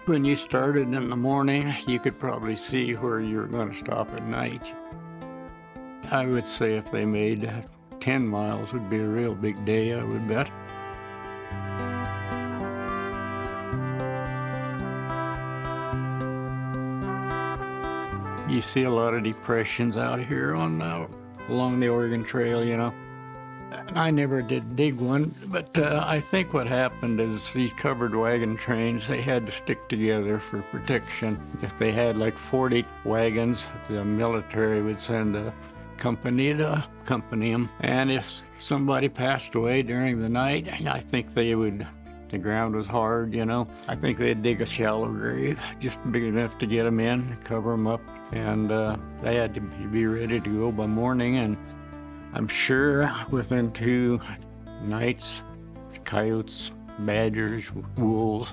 When you started in the morning, you could probably see where you were going to stop at night. I would say if they made 10 miles would be a real big day, I would bet. You see a lot of depressions out here along the Oregon Trail, you know. And I never did dig one, but I think what happened is these covered wagon trains, they had to stick together for protection. If they had like 40 wagons, the military would send a company to accompany them. And if somebody passed away during the night, I think the ground was hard, you know. I think they'd dig a shallow grave, just big enough to get them in, cover them up, and they had to be ready to go by morning. And I'm sure within 2 nights, coyotes, badgers, wolves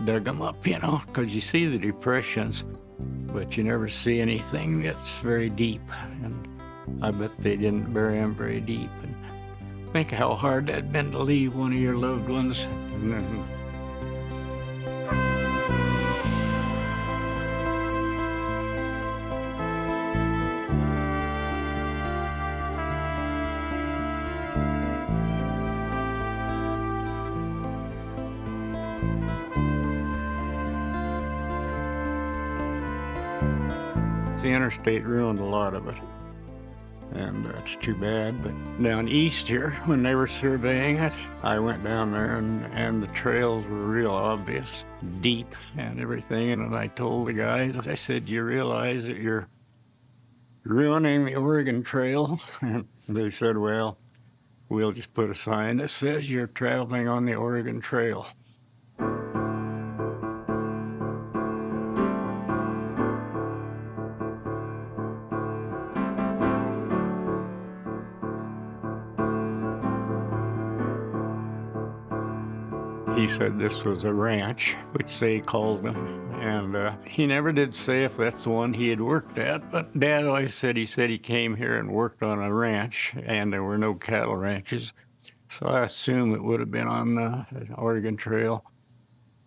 dug them up, you know, because you see the depressions, but you never see anything that's very deep. And I bet they didn't bury them very deep. And think how hard that'd been to leave one of your loved ones. The interstate ruined a lot of it, and it's too bad. But down east here, when they were surveying it, I went down there and the trails were real obvious, deep and everything. And I told the guys, I said, you realize that you're ruining the Oregon Trail? And they said, well, we'll just put a sign that says you're traveling on the Oregon Trail. He said this was a ranch, which they called them, and he never did say if that's the one he had worked at, but Dad always said he came here and worked on a ranch, and there were no cattle ranches, so I assume it would have been on the Oregon Trail.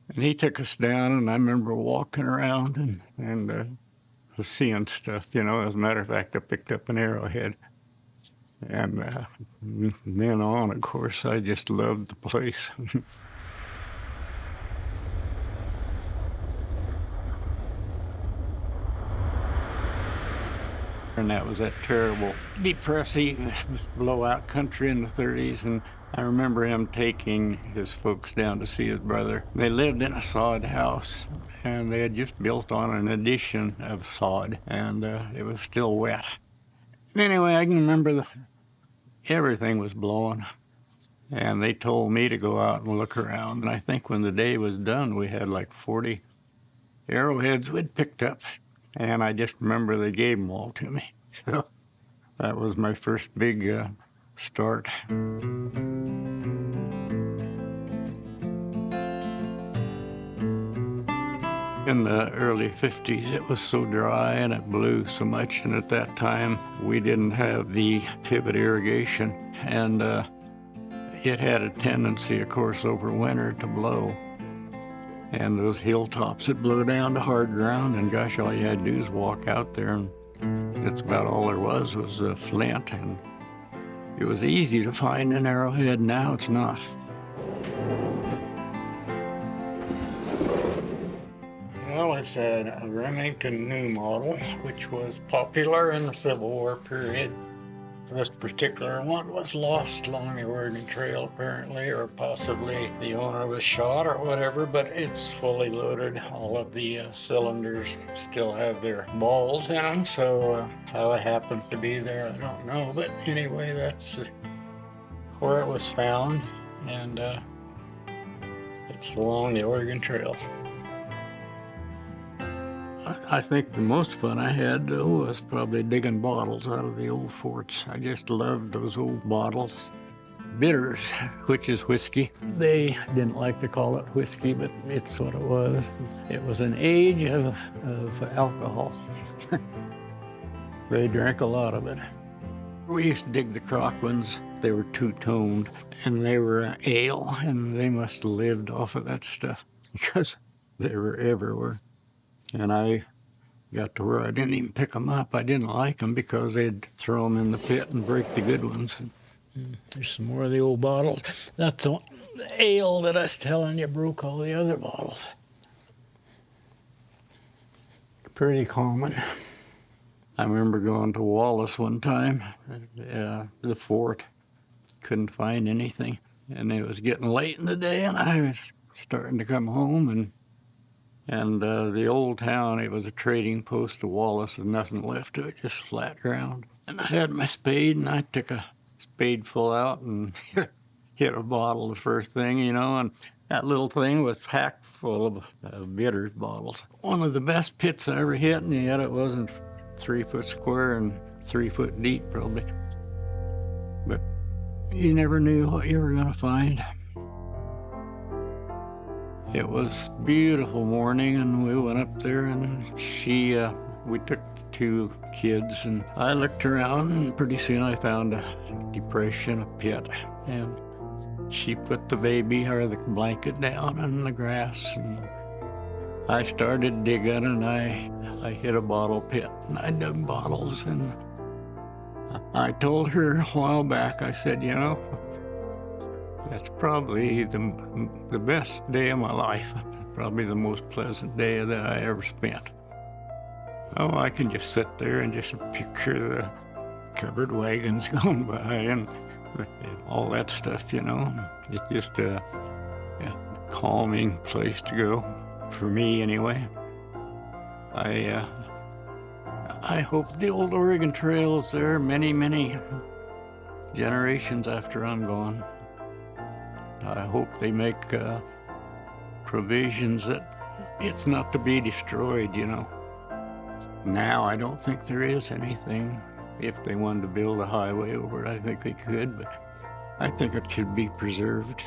And he took us down, and I remember walking around and seeing stuff, you know. As a matter of fact, I picked up an arrowhead. And then on, of course, I just loved the place. And that was that terrible, depressing blowout country in the 30s. And I remember him taking his folks down to see his brother. They lived in a sod house, and they had just built on an addition of sod, and it was still wet. Anyway, I can remember everything was blowing, and they told me to go out and look around. And I think when the day was done, we had like 40 arrowheads we'd picked up. And I just remember they gave them all to me. So that was my first big start. In the early 50s, it was so dry and it blew so much. And at that time, we didn't have the pivot irrigation. And it had a tendency, of course, over winter to blow. And those hilltops that blow down to hard ground, and gosh, all you had to do is walk out there, and that's about all there was the flint. And it was easy to find an arrowhead. Now it's not. Well, it's a Remington new model, which was popular in the Civil War period. This particular one was lost along the Oregon Trail, apparently, or possibly the owner was shot or whatever, but it's fully loaded. All of the cylinders still have their balls in them, so how it happened to be there, I don't know. But anyway, that's where it was found, and it's along the Oregon Trail. I think the most fun I had, though, was probably digging bottles out of the old forts. I just loved those old bottles. Bitters, which is whiskey. They didn't like to call it whiskey, but it's what it was. It was an age of alcohol. They drank a lot of it. We used to dig the crock ones. They were two-toned, and they were ale, and they must have lived off of that stuff because They were everywhere. And I got to where I didn't even pick them up. I didn't like them because they'd throw them in the pit and break the good ones. There's some more of the old bottles. That's the ale that I was telling you broke all the other bottles. Pretty common. I remember going to Wallace one time, the fort. Couldn't find anything. And it was getting late in the day, and I was starting to come home. And the old town, it was a trading post to Wallace, with nothing left to it, just flat ground. And I had my spade, and I took a spadeful out and hit a bottle the first thing, and that little thing was packed full of bitters bottles. One of the best pits I ever hit, and yet it wasn't 3 foot square and 3 foot deep, probably. But you never knew what you were going to find. It was a beautiful morning, and we went up there, and we took the 2 kids, and I looked around, and pretty soon I found a depression, a pit, and she put the baby or the blanket down in the grass, and I started digging, and I hit a bottle pit, and I dug bottles, and I told her a while back, I said, that's probably the best day of my life, probably the most pleasant day that I ever spent. Oh, I can just sit there and just picture the covered wagons going by and all that stuff, It's just a calming place to go, for me anyway. I hope the old Oregon Trail is there many, many generations after I'm gone. I hope they make provisions that it's not to be destroyed, Now I don't think there is anything. If they wanted to build a highway over it, I think they could, but I think it should be preserved.